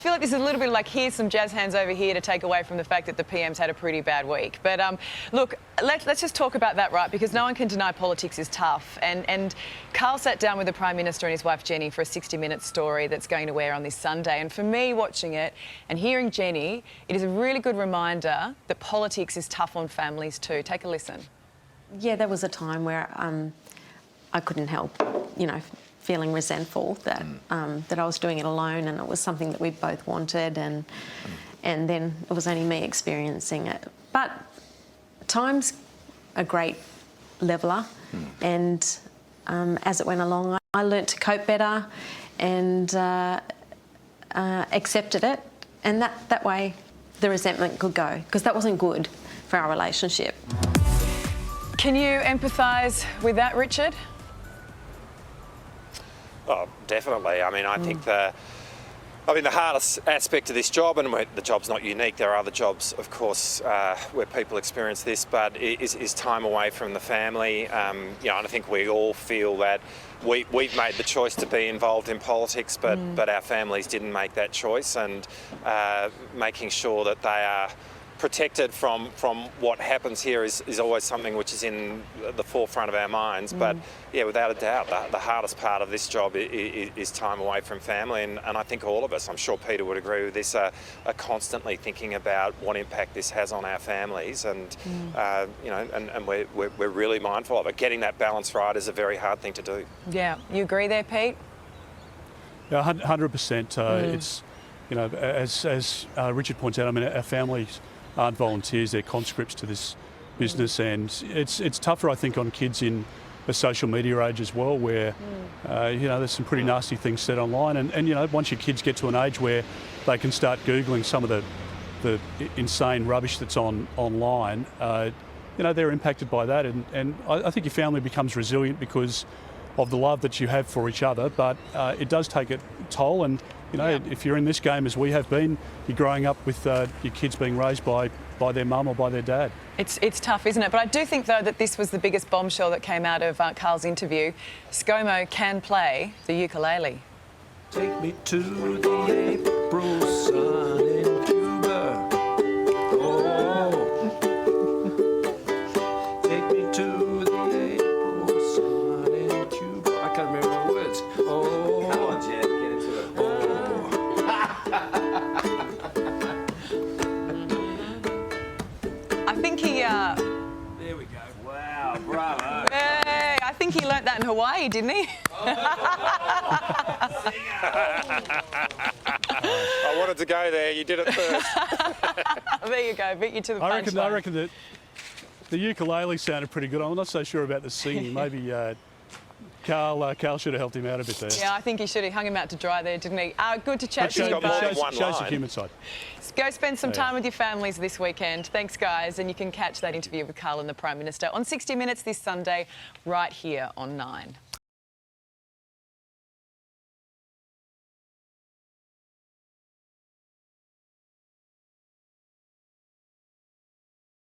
I feel like this is a little bit like here's some jazz hands over here to take away from the fact that the PM's had a pretty bad week. But look, let's just talk about that, right? Because no one can deny politics is tough. And Karl sat down with the Prime Minister and his wife Jenny for a 60-minute story that's going to air on this Sunday. And for me, watching it and hearing Jenny, it is a really good reminder that politics is tough on families too. Take a listen. Yeah, there was a time where I couldn't help, feeling resentful that that I was doing it alone, and it was something that we both wanted, and then it was only me experiencing it. But time's a great leveller, and as it went along, I learnt to cope better and accepted it, and that way the resentment could go, because that wasn't good for our relationship. Can you empathise with that, Richard? Oh, definitely. I mean, I think the hardest aspect of this job, and the job's not unique, there are other jobs, of course, where people experience this, but is time away from the family. And I think we all feel that we've made the choice to be involved in politics, but our families didn't make that choice, and making sure that they are protected from what happens here is always something which is in the forefront of our minds. But yeah, without a doubt, the hardest part of this job is time away from family, and I think all of us, I'm sure Peter would agree with this, are constantly thinking about what impact this has on our families, and and we're really mindful of it. Getting that balance right is a very hard thing to do. Yeah, you agree there, Pete? Yeah, 100%. It's as Richard points out, I mean, our families aren't volunteers, they're conscripts to this business, and it's tougher, I think, on kids in the social media age as well, where there's some pretty nasty things said online, and once your kids get to an age where they can start Googling some of the insane rubbish that's online, they're impacted by that, and I think your family becomes resilient because of the love that you have for each other, but it does take a toll, and if you're in this game as we have been, you're growing up with your kids being raised by their mum or by their dad. It's tough, isn't it? But I do think, though, that this was the biggest bombshell that came out of Karl's interview. ScoMo can play the ukulele. Take me to the April sun in Cuba. Oh. Take me to the April sun in Cuba. I can't remember the words. Oh. Come on, Jen, get into it. I think he... There we go. Wow, bravo. Hey, I think he learnt that in Hawaii, didn't he? I wanted to go there, you did it first. There you go, beat you to the punchline. I reckon that the ukulele sounded pretty good. I'm not so sure about the singing. Maybe Karl should have helped him out a bit there. Yeah, I think he should have hung him out to dry there, didn't he? Good to chat to you both. Shows the human side. Go spend some time with your families this weekend. Thanks, guys. And you can catch that interview with Karl and the Prime Minister on 60 Minutes this Sunday right here on 9.